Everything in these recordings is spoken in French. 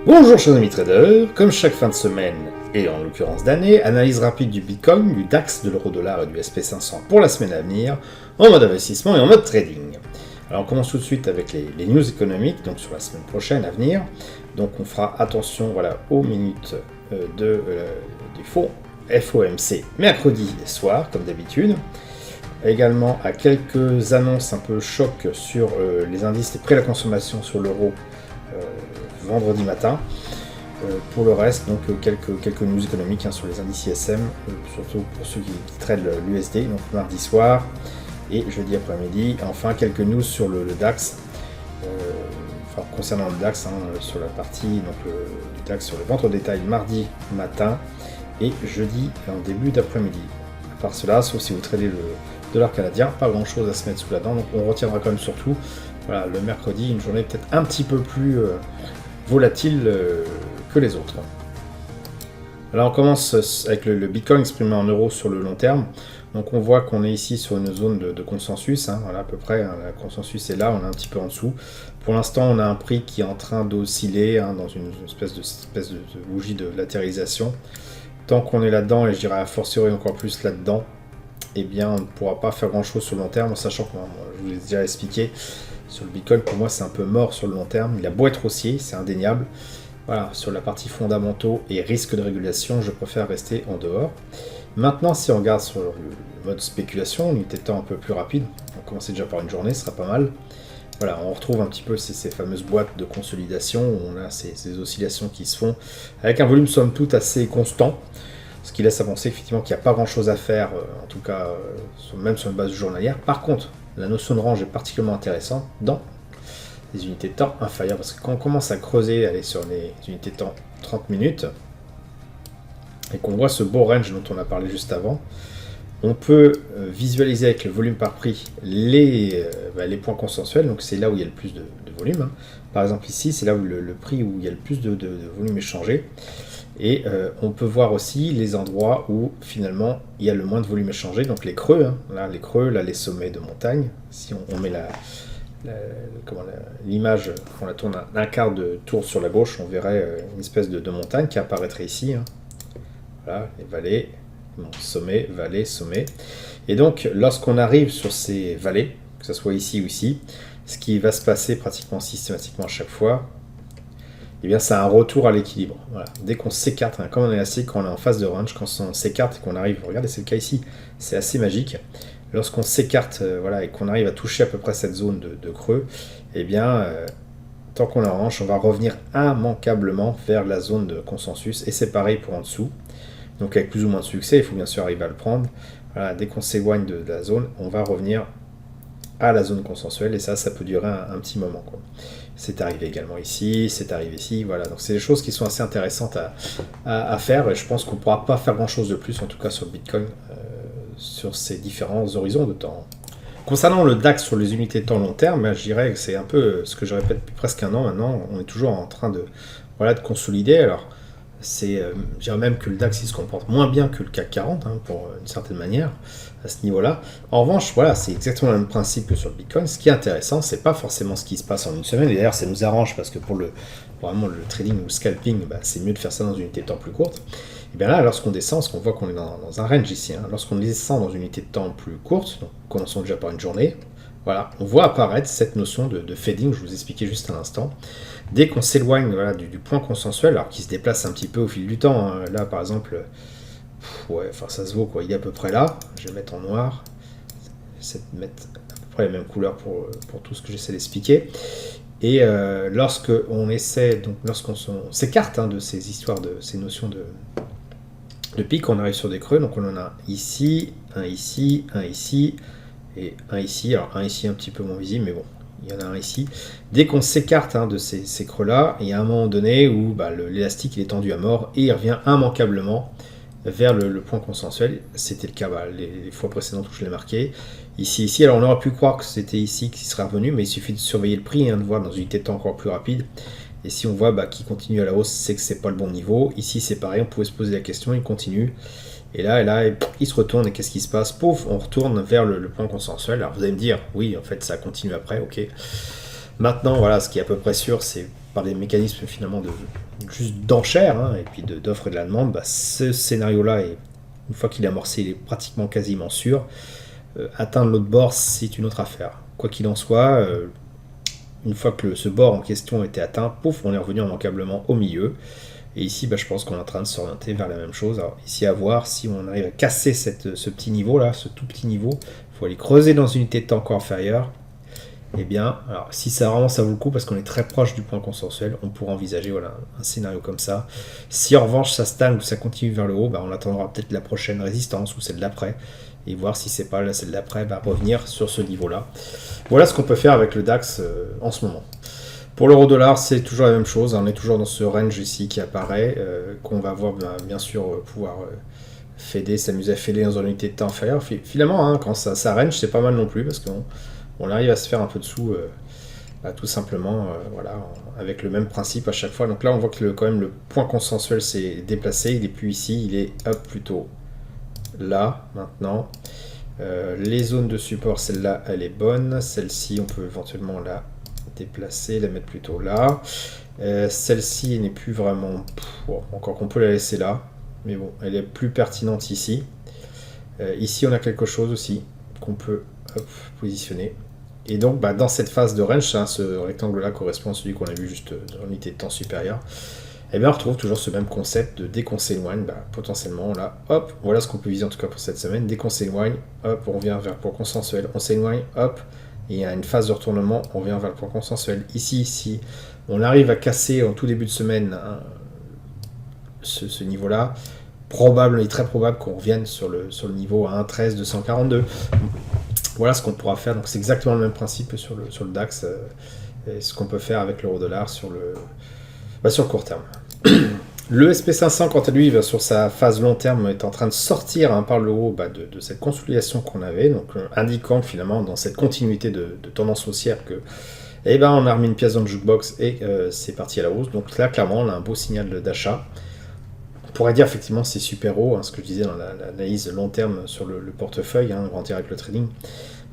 Bonjour chers amis traders, comme chaque fin de semaine et en l'occurrence d'année, analyse rapide du Bitcoin, du DAX, de l'euro-dollar et du SP500 pour la semaine à venir, en mode investissement et en mode trading. Alors on commence tout de suite avec les news économiques, donc sur la semaine prochaine à venir. Donc on fera attention aux minutes du fonds FOMC mercredi soir comme d'habitude. Également à quelques annonces un peu choc sur les indices des prix à la consommation sur l'euro vendredi matin. Pour le reste, donc quelques news économiques sur les indices ISM, surtout pour ceux qui tradent l'USD, donc mardi soir et jeudi après-midi. Enfin, quelques news sur le DAX, concernant le DAX, sur la partie du DAX sur les ventes au détail mardi matin et jeudi en début d'après-midi. À part cela, sauf si vous tradez le dollar canadien, pas grand-chose à se mettre sous la dent, donc on retiendra quand même surtout le mercredi, une journée peut-être un petit peu plus volatile que les autres. Alors on commence avec le Bitcoin exprimé en euros sur le long terme. Donc on voit qu'on est ici sur une zone de consensus, voilà à peu près, le consensus est là, on est un petit peu en dessous. Pour l'instant on a un prix qui est en train d'osciller dans une espèce de bougie de latéralisation. Tant qu'on est là-dedans, et je dirais a fortiori encore plus là-dedans, eh bien on ne pourra pas faire grand-chose sur le long terme, sachant que je vous l'ai déjà expliqué, sur le Bitcoin, pour moi, c'est un peu mort sur le long terme. Il a beau être haussier, c'est indéniable. Voilà, sur la partie fondamentaux et risque de régulation, je préfère rester en dehors. Maintenant, si on regarde sur le mode spéculation, unité de temps un peu plus rapide, on va commencer déjà par une journée, ce sera pas mal. Voilà, on retrouve un petit peu ces fameuses boîtes de consolidation, où on a ces oscillations qui se font, avec un volume somme toute assez constant, ce qui laisse à penser effectivement qu'il n'y a pas grand-chose à faire, en tout cas, même sur une base journalière. Par contre, la notion de range est particulièrement intéressante dans les unités de temps inférieures, parce que quand on commence à creuser, aller sur les unités de temps 30 minutes, et qu'on voit ce beau range dont on a parlé juste avant, on peut visualiser avec le volume par prix les points consensuels, donc c'est là où il y a le plus de volume. Par exemple ici, c'est là où le prix où il y a le plus de volume échangé. Et on peut voir aussi les endroits où finalement il y a le moins de volume échangé, donc les creux, les creux, les sommets de montagne. Si on met l'image, on la tourne un quart de tour sur la gauche, on verrait une espèce de montagne qui apparaîtrait ici. Voilà, les vallées, sommet, vallée, sommet. Et donc lorsqu'on arrive sur ces vallées, que ce soit ici ou ici, ce qui va se passer pratiquement systématiquement à chaque fois, eh bien c'est un retour à l'équilibre. Voilà. Dès qu'on s'écarte, comme on est assis, quand on est en phase de range, quand on s'écarte et qu'on arrive, regardez c'est le cas ici, c'est assez magique. Lorsqu'on s'écarte et qu'on arrive à toucher à peu près cette zone de creux, eh bien tant qu'on est en range, on va revenir immanquablement vers la zone de consensus, et c'est pareil pour en dessous. Donc avec plus ou moins de succès, il faut bien sûr arriver à le prendre. Voilà, dès qu'on s'éloigne de la zone, on va revenir à la zone consensuelle, et ça peut durer un petit moment, quoi. C'est arrivé également ici, c'est arrivé ici, voilà. Donc c'est des choses qui sont assez intéressantes à faire, et je pense qu'on ne pourra pas faire grand chose de plus, en tout cas sur le Bitcoin, sur ces différents horizons de temps. Concernant le DAX sur les unités de temps long terme, je dirais que c'est un peu ce que je répète depuis presque un an maintenant, on est toujours en train de consolider. Alors je dirais même que le DAX il se comporte moins bien que le CAC 40 pour une certaine manière à ce niveau-là. En revanche, c'est exactement le même principe que sur le Bitcoin. Ce qui est intéressant, c'est pas forcément ce qui se passe en une semaine. Et d'ailleurs, ça nous arrange parce que pour vraiment le trading ou le scalping, c'est mieux de faire ça dans une unité de temps plus courte. Et bien là, lorsqu'on descend, parce qu'on voit qu'on est dans un range ici, lorsqu'on descend dans une unité de temps plus courte, donc commençons déjà par une journée, voilà, on voit apparaître cette notion de fading, je vous expliquais juste à l'instant. Dès qu'on s'éloigne du point consensuel, alors qu'il se déplace un petit peu au fil du temps, là par exemple, ça se vaut, il est à peu près là, je vais mettre en noir, j'essaie de mettre à peu près les mêmes couleurs pour tout ce que j'essaie d'expliquer. Et lorsqu'on s'écarte de ces histoires, de ces notions de pic, on arrive sur des creux, donc on en a ici, un ici, un ici, et un ici, alors un ici un petit peu moins visible, mais bon, il y en a un ici. Dès qu'on s'écarte de ces creux-là, il y a un moment donné où l'élastique il est tendu à mort, et il revient immanquablement vers le point consensuel. C'était le cas les fois précédentes où je l'ai marqué. Ici, alors on aurait pu croire que c'était ici qu'il serait revenu, mais il suffit de surveiller le prix, de voir dans une unité de temps encore plus rapide. Et si on voit qu'il continue à la hausse, c'est que c'est pas le bon niveau. Ici c'est pareil, on pouvait se poser la question, il continue. Et là, il se retourne, et qu'est-ce qui se passe? Pouf, on retourne vers le point consensuel. Alors vous allez me dire, oui, en fait, ça continue après, ok. Maintenant, voilà, ce qui est à peu près sûr, c'est par des mécanismes finalement de juste d'enchères, hein, et puis d'offre et de la demande, bah, ce scénario-là, une fois qu'il est amorcé, il est pratiquement quasiment sûr. Atteindre l'autre bord, c'est une autre affaire. Quoi qu'il en soit, une fois que ce bord en question était atteint, pouf, on est revenu immanquablement au milieu. Et ici, je pense qu'on est en train de s'orienter vers la même chose. Alors ici, à voir si on arrive à casser ce petit niveau-là, ce tout petit niveau. Il faut aller creuser dans une unité de temps encore inférieure. Eh bien, alors, si ça vraiment ça vaut le coup, parce qu'on est très proche du point consensuel, on pourra envisager un scénario comme ça. Si en revanche ça stagne ou ça continue vers le haut, on attendra peut-être la prochaine résistance ou celle d'après, et voir si c'est pas celle d'après, revenir sur ce niveau-là. Voilà ce qu'on peut faire avec le DAX en ce moment. Pour l'euro-dollar, c'est toujours la même chose, on est toujours dans ce range ici qui apparaît, qu'on va voir bien sûr pouvoir s'amuser à fader dans une unité de temps inférieure. Finalement, quand ça range, c'est pas mal non plus, parce qu'on arrive à se faire un peu de sous, tout simplement, avec le même principe à chaque fois. Donc là, on voit que quand même le point consensuel s'est déplacé, il n'est plus ici, il est plutôt là, maintenant. Les zones de support, celle-là, elle est bonne. Celle-ci, on peut éventuellement la déplacer, la mettre plutôt là. Celle-ci n'est plus vraiment... encore qu'on peut la laisser là, mais bon, elle est plus pertinente ici. Ici, on a quelque chose aussi qu'on peut positionner. Et donc, dans cette phase de range, ce rectangle-là correspond à celui qu'on a vu juste dans l'unité de temps supérieure. Et bien, on retrouve toujours ce même concept de dès qu'on s'éloigne, potentiellement, là, hop, voilà ce qu'on peut viser en tout cas pour cette semaine. Dès qu'on s'éloigne, hop, on revient vers le point consensuel. On s'éloigne, hop, et il y a une phase de retournement, on revient vers le point consensuel. Ici, si on arrive à casser en tout début de semaine ce niveau-là, il est très probable qu'on revienne sur le niveau à 1,13 242. Voilà ce qu'on pourra faire. Donc c'est exactement le même principe sur le DAX, et ce qu'on peut faire avec l'euro-dollar sur le court terme. Le SP500, quant à lui, va sur sa phase long terme, est en train de sortir par le haut de cette consolidation qu'on avait, donc indiquant que finalement, dans cette continuité de tendance haussière, que on a remis une pièce dans le jukebox et c'est parti à la hausse. Donc là, clairement, on a un beau signal d'achat. On pourrait dire effectivement c'est super haut, ce que je disais dans l'analyse long terme sur le portefeuille, en direct le trading.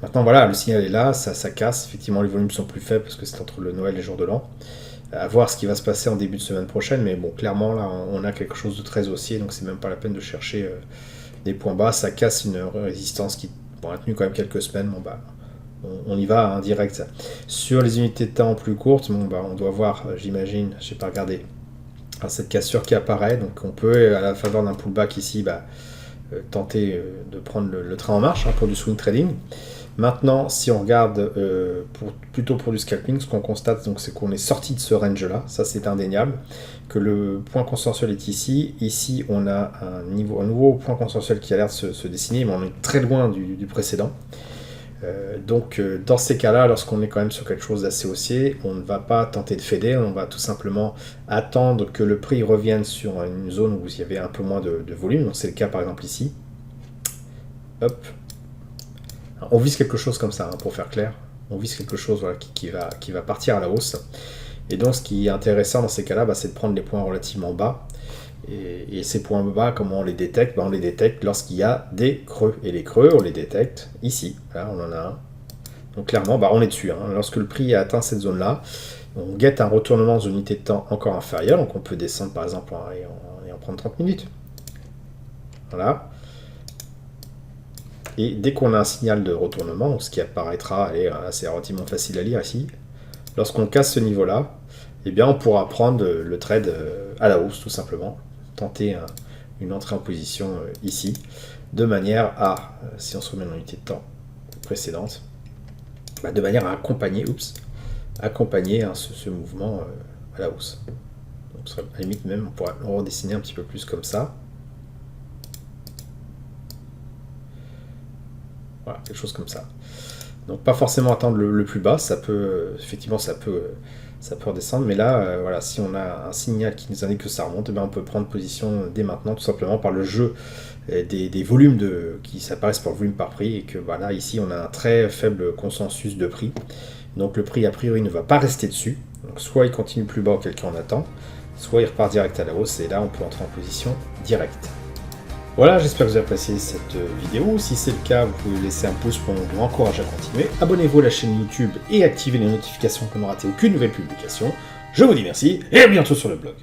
Maintenant, voilà, le signal est là, ça casse. Effectivement, les volumes sont plus faibles parce que c'est entre le Noël et le jour de l'an. À voir ce qui va se passer en début de semaine prochaine, mais bon, clairement, là, on a quelque chose de très haussier, donc c'est même pas la peine de chercher des points bas. Ça casse une résistance qui a tenu quand même quelques semaines. On y va direct. Sur les unités de temps plus courtes, on doit voir, j'imagine, je n'ai pas regardé, cette cassure qui apparaît. Donc on peut, à la faveur d'un pullback ici, tenter de prendre le train en marche pour du swing trading. Maintenant, si on regarde plutôt pour du scalping, ce qu'on constate, c'est qu'on est sorti de ce range-là, ça c'est indéniable, que le point consensuel est ici. Ici, on a un nouveau point consensuel qui a l'air de se dessiner, mais on est très loin du précédent. Donc, dans ces cas-là, lorsqu'on est quand même sur quelque chose d'assez haussier, on ne va pas tenter de fader, on va tout simplement attendre que le prix revienne sur une zone où il y avait un peu moins de volume. Donc, c'est le cas par exemple ici. Hop. On vise quelque chose comme ça, pour faire clair. On vise quelque chose qui va partir à la hausse. Et donc, ce qui est intéressant dans ces cas-là, c'est de prendre les points relativement bas. Et ces points bas, comment on les détecte? On les détecte lorsqu'il y a des creux. Et les creux, on les détecte ici. Là, on en a un. Donc, clairement, on est dessus. Lorsque le prix a atteint cette zone-là, on guette un retournement dans une unité de temps encore inférieure. Donc, on peut descendre, par exemple, et en prendre 30 minutes. Voilà. Et dès qu'on a un signal de retournement, donc ce qui apparaîtra, c'est relativement facile à lire ici, lorsqu'on casse ce niveau-là, on pourra prendre le trade à la hausse tout simplement, tenter une entrée en position ici, de manière à, si on se remet dans l'unité de temps précédente, de manière à accompagner ce mouvement à la hausse. Donc, à la limite même, on pourra le redessiner un petit peu plus comme ça. Voilà, quelque chose comme ça. Donc pas forcément attendre le plus bas, ça peut redescendre, mais là, si on a un signal qui nous indique que ça remonte, on peut prendre position dès maintenant, tout simplement par le jeu des volumes qui s'apparaissent pour le volume par prix, et que là, ici, on a un très faible consensus de prix. Donc le prix, a priori, ne va pas rester dessus. Donc soit il continue plus bas, auquel cas on attend, soit il repart direct à la hausse, et là, on peut entrer en position directe. Voilà, j'espère que vous avez apprécié cette vidéo. Si c'est le cas, vous pouvez laisser un pouce pour nous encourager à continuer. Abonnez-vous à la chaîne YouTube et activez les notifications pour ne rater aucune nouvelle publication. Je vous dis merci et à bientôt sur le blog.